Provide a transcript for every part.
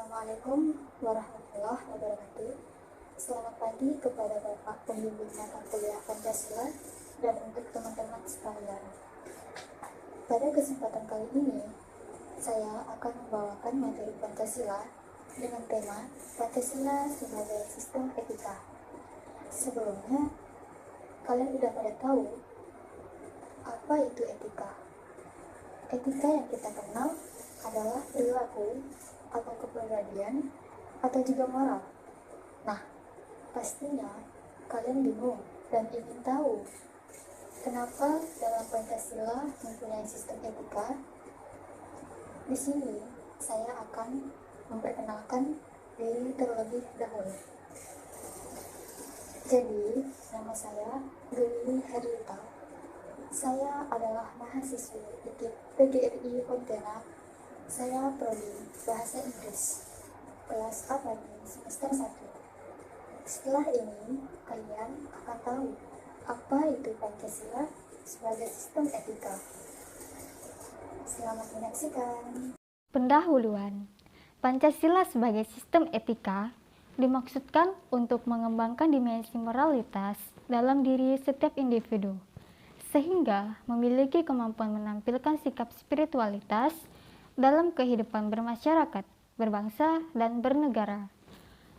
Assalamualaikum warahmatullahi wabarakatuh. Selamat pagi kepada Bapak Pembimbing Mata Kuliah Pancasila dan untuk teman-teman sekalian. Pada kesempatan kali ini, saya akan membawakan materi Pancasila dengan tema Pancasila sebagai Sistem Etika. Sebelumnya, kalian sudah pada tahu apa itu etika? Etika yang kita kenal adalah perilaku atau kepribadian atau juga moral. Nah, pastinya kalian bingung dan ingin tahu kenapa dalam Pancasila mempunyai sistem etika. Di sini saya akan memperkenalkan diri terlebih dahulu. Jadi, nama saya Geli Herlita. Saya adalah mahasiswi IKIP PGRI Pontianak. Saya prodi Bahasa Inggris kelas A semester 1. Setelah ini, kalian akan tahu apa itu Pancasila sebagai sistem etika. Selamat menyaksikan. Pendahuluan. Pancasila sebagai sistem etika dimaksudkan untuk mengembangkan dimensi moralitas dalam diri setiap individu, sehingga memiliki kemampuan menampilkan sikap spiritualitas dalam kehidupan bermasyarakat, berbangsa, dan bernegara.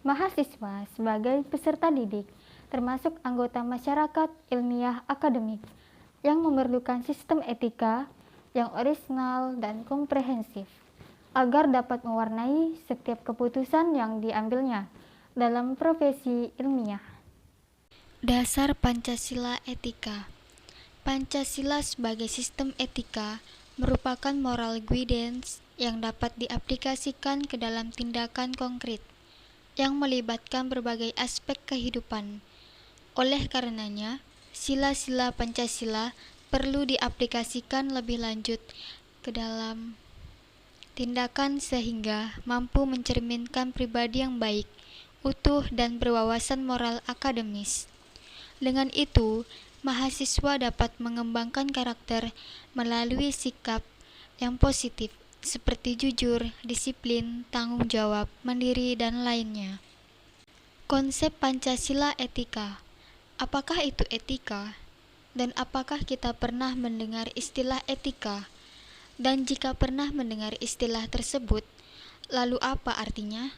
Mahasiswa sebagai peserta didik termasuk anggota masyarakat ilmiah akademik yang memerlukan sistem etika yang orisinal dan komprehensif agar dapat mewarnai setiap keputusan yang diambilnya dalam profesi ilmiah. Dasar Pancasila Etika. Pancasila sebagai sistem etika merupakan moral guidance yang dapat diaplikasikan ke dalam tindakan konkret yang melibatkan berbagai aspek kehidupan. Oleh karenanya, sila-sila Pancasila perlu diaplikasikan lebih lanjut ke dalam tindakan sehingga mampu mencerminkan pribadi yang baik, utuh, dan berwawasan moral akademis. Dengan itu, mahasiswa dapat mengembangkan karakter melalui sikap yang positif seperti jujur, disiplin, tanggung jawab, mandiri, dan lainnya. Konsep Pancasila etika. Apakah itu etika? Dan apakah kita pernah mendengar istilah etika? Dan jika pernah mendengar istilah tersebut, lalu apa artinya?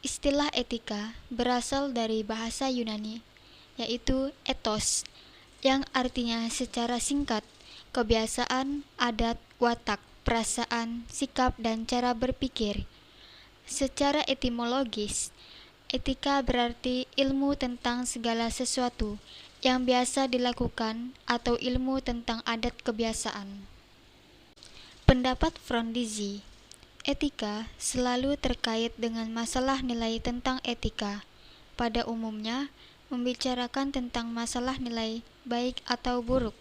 Istilah etika berasal dari bahasa Yunani, yaitu ethos, yang artinya secara singkat, kebiasaan, adat, watak, perasaan, sikap, dan cara berpikir. Secara etimologis, etika berarti ilmu tentang segala sesuatu yang biasa dilakukan atau ilmu tentang adat kebiasaan. Pendapat Frondizi, etika selalu terkait dengan masalah nilai tentang etika. Pada umumnya, membicarakan tentang masalah nilai baik atau buruk.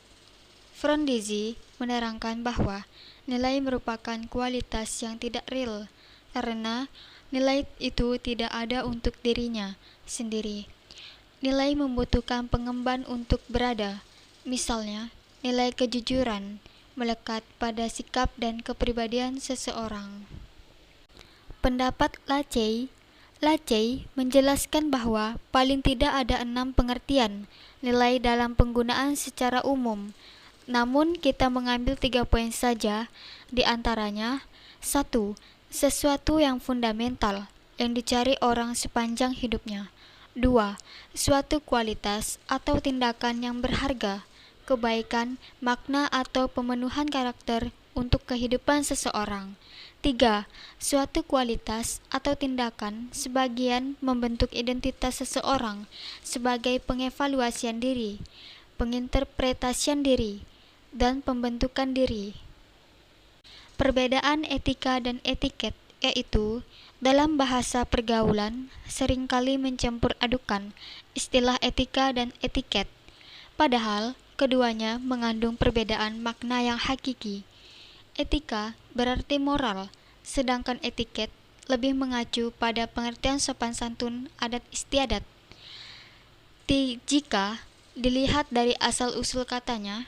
Frondizi menerangkan bahwa nilai merupakan kualitas yang tidak real, karena nilai itu tidak ada untuk dirinya sendiri. Nilai membutuhkan pengemban untuk berada. Misalnya, nilai kejujuran melekat pada sikap dan kepribadian seseorang. Pendapat Lacey menjelaskan bahwa paling tidak ada 6 pengertian nilai dalam penggunaan secara umum. Namun kita mengambil 3 poin saja, di antaranya 1. Sesuatu yang fundamental yang dicari orang sepanjang hidupnya. 2. Suatu kualitas atau tindakan yang berharga, kebaikan, makna atau pemenuhan karakter untuk kehidupan seseorang. 3. Suatu kualitas atau tindakan sebagian membentuk identitas seseorang sebagai pengevaluasian diri, penginterpretasian diri, dan pembentukan diri. Perbedaan etika dan etiket yaitu dalam bahasa pergaulan seringkali mencampur adukan istilah etika dan etiket, padahal keduanya mengandung perbedaan makna yang hakiki. Etika berarti moral, sedangkan etiket lebih mengacu pada pengertian sopan santun adat istiadat. Jika dilihat dari asal-usul katanya,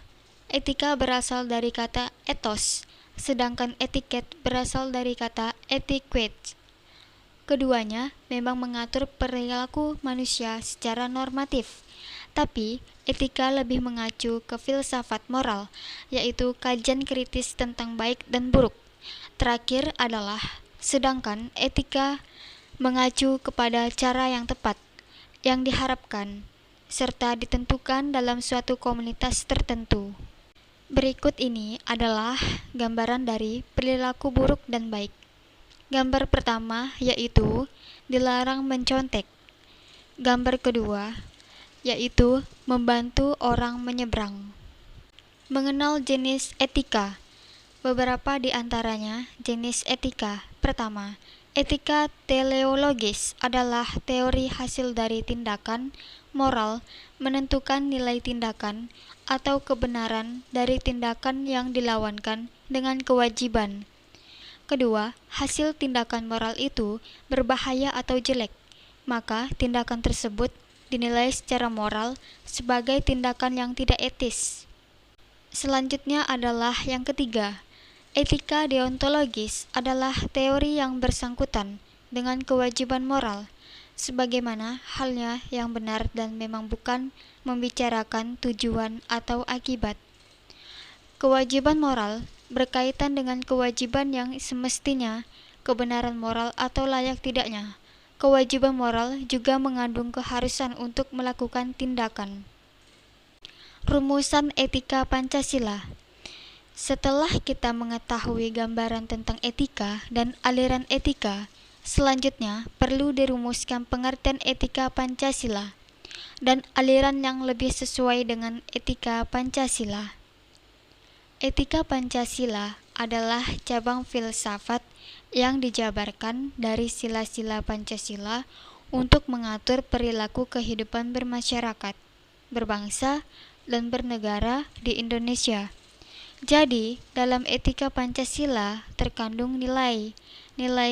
etika berasal dari kata ethos, sedangkan etiket berasal dari kata etiquette. keduanya memang mengatur perilaku manusia secara normatif, tapi etika lebih mengacu ke filsafat moral, yaitu kajian kritis tentang baik dan buruk. Terakhir adalah, sedangkan etika mengacu kepada cara yang tepat, yang diharapkan, serta ditentukan dalam suatu komunitas tertentu. Berikut ini adalah gambaran dari perilaku buruk dan baik. Gambar pertama yaitu dilarang mencontek. Gambar kedua yaitu membantu orang menyeberang. Mengenal jenis etika. Beberapa di antaranya jenis etika. Pertama, etika teleologis adalah teori hasil dari tindakan moral menentukan nilai tindakan atau kebenaran dari tindakan yang dilawankan dengan kewajiban. Kedua, hasil tindakan moral itu berbahaya atau jelek, maka tindakan tersebut dinilai secara moral sebagai tindakan yang tidak etis. Selanjutnya adalah yang ketiga. Etika deontologis adalah teori yang bersangkutan dengan kewajiban moral, sebagaimana halnya yang benar dan memang bukan membicarakan tujuan atau akibat. Kewajiban moral berkaitan dengan kewajiban yang semestinya, kebenaran moral atau layak tidaknya. Kewajiban moral juga mengandung keharusan untuk melakukan tindakan. Rumusan etika Pancasila. Setelah kita mengetahui gambaran tentang etika dan aliran etika, selanjutnya perlu dirumuskan pengertian etika Pancasila dan aliran yang lebih sesuai dengan etika Pancasila. Etika Pancasila adalah cabang filsafat yang dijabarkan dari sila-sila Pancasila untuk mengatur perilaku kehidupan bermasyarakat, berbangsa, dan bernegara di Indonesia. Jadi, dalam etika Pancasila terkandung nilai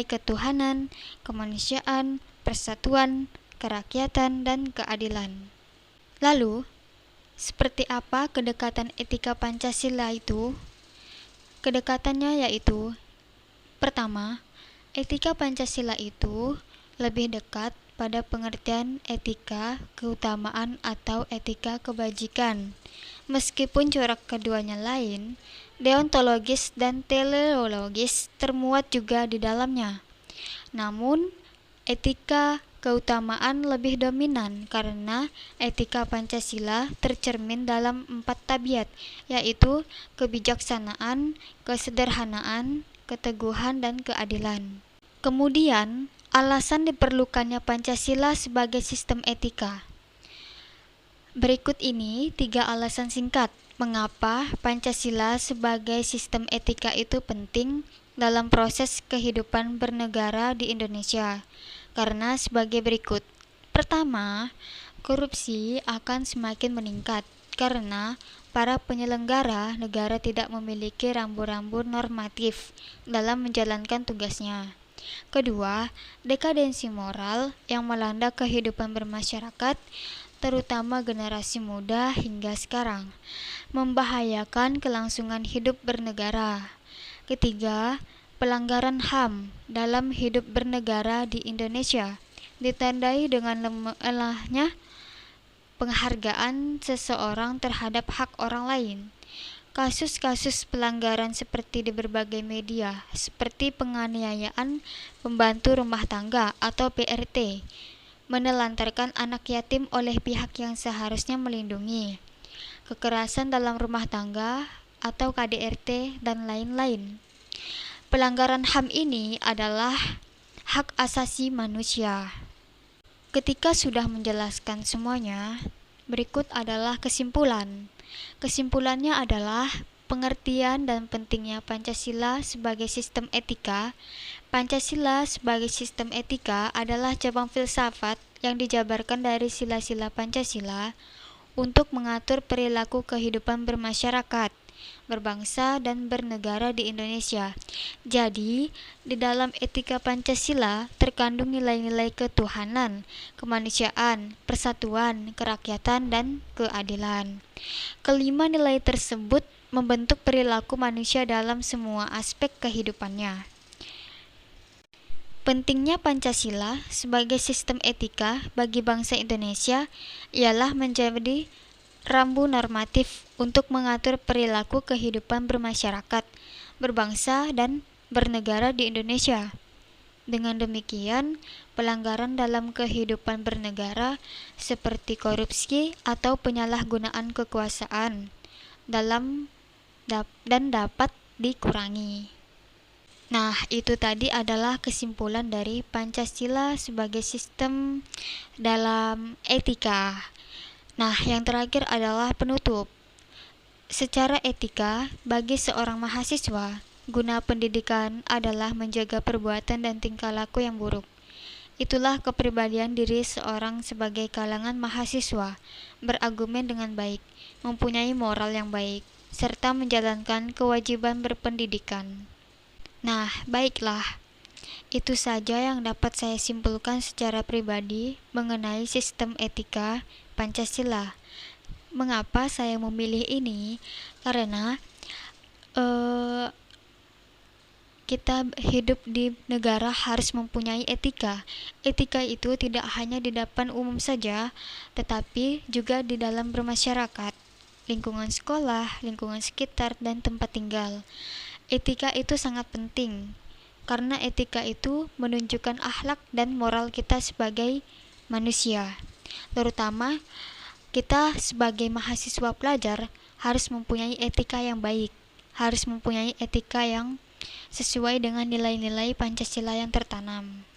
ketuhanan, kemanusiaan, persatuan, kerakyatan, dan keadilan. Lalu, seperti apa kedekatan etika Pancasila itu? Kedekatannya yaitu, pertama, etika Pancasila itu lebih dekat pada pengertian etika keutamaan atau etika kebajikan. Meskipun corak keduanya lain, deontologis dan teleologis termuat juga di dalamnya. Namun, etika keutamaan lebih dominan karena etika Pancasila tercermin dalam 4 tabiat, yaitu kebijaksanaan, kesederhanaan, keteguhan, dan keadilan. Kemudian, alasan diperlukannya Pancasila sebagai sistem etika. Berikut ini 3 alasan singkat mengapa Pancasila sebagai sistem etika itu penting dalam proses kehidupan bernegara di Indonesia. Karena sebagai berikut. Pertama, korupsi akan semakin meningkat karena para penyelenggara negara tidak memiliki rambu-rambu normatif dalam menjalankan tugasnya. Kedua, dekadensi moral yang melanda kehidupan bermasyarakat, terutama generasi muda hingga sekarang, membahayakan kelangsungan hidup bernegara. Ketiga, pelanggaran HAM dalam hidup bernegara di Indonesia ditandai dengan lemahnya penghargaan seseorang terhadap hak orang lain. Kasus-kasus pelanggaran seperti di berbagai media, seperti penganiayaan pembantu rumah tangga atau PRT, menelantarkan anak yatim oleh pihak yang seharusnya melindungi, kekerasan dalam rumah tangga atau KDRT, dan lain-lain. Pelanggaran HAM ini adalah hak asasi manusia. Ketika sudah menjelaskan semuanya, berikut adalah kesimpulan. Kesimpulannya adalah pengertian dan pentingnya Pancasila sebagai sistem etika. Pancasila sebagai sistem etika adalah cabang filsafat yang dijabarkan dari sila-sila Pancasila untuk mengatur perilaku kehidupan bermasyarakat, berbangsa, dan bernegara di Indonesia. Jadi, di dalam etika Pancasila terkandung nilai-nilai ketuhanan, kemanusiaan, persatuan, kerakyatan, dan keadilan. Kelima nilai tersebut membentuk perilaku manusia dalam semua aspek kehidupannya. Pentingnya Pancasila sebagai sistem etika bagi bangsa Indonesia ialah menjadi rambu normatif untuk mengatur perilaku kehidupan bermasyarakat, berbangsa, dan bernegara di Indonesia. Dengan demikian, pelanggaran dalam kehidupan bernegara seperti korupsi atau penyalahgunaan kekuasaan dan dapat dikurangi. Nah, itu tadi adalah kesimpulan dari Pancasila sebagai sistem dalam etika. Nah, yang terakhir adalah penutup. Secara etika, bagi seorang mahasiswa, guna pendidikan adalah menjaga perbuatan dan tingkah laku yang buruk. Itulah kepribadian diri seorang sebagai kalangan mahasiswa, berargumen dengan baik, mempunyai moral yang baik, serta menjalankan kewajiban berpendidikan. Nah, baiklah. Itu saja yang dapat saya simpulkan secara pribadi mengenai sistem etika Pancasila. Mengapa saya memilih ini? Karena kita hidup di negara harus mempunyai etika. Etika itu tidak hanya di depan umum saja, tetapi juga di dalam bermasyarakat, lingkungan sekolah, lingkungan sekitar, dan tempat tinggal. Etika itu sangat penting, karena etika itu menunjukkan akhlak dan moral kita sebagai manusia. Terutama, kita sebagai mahasiswa pelajar harus mempunyai etika yang baik, harus mempunyai etika yang sesuai dengan nilai-nilai Pancasila yang tertanam.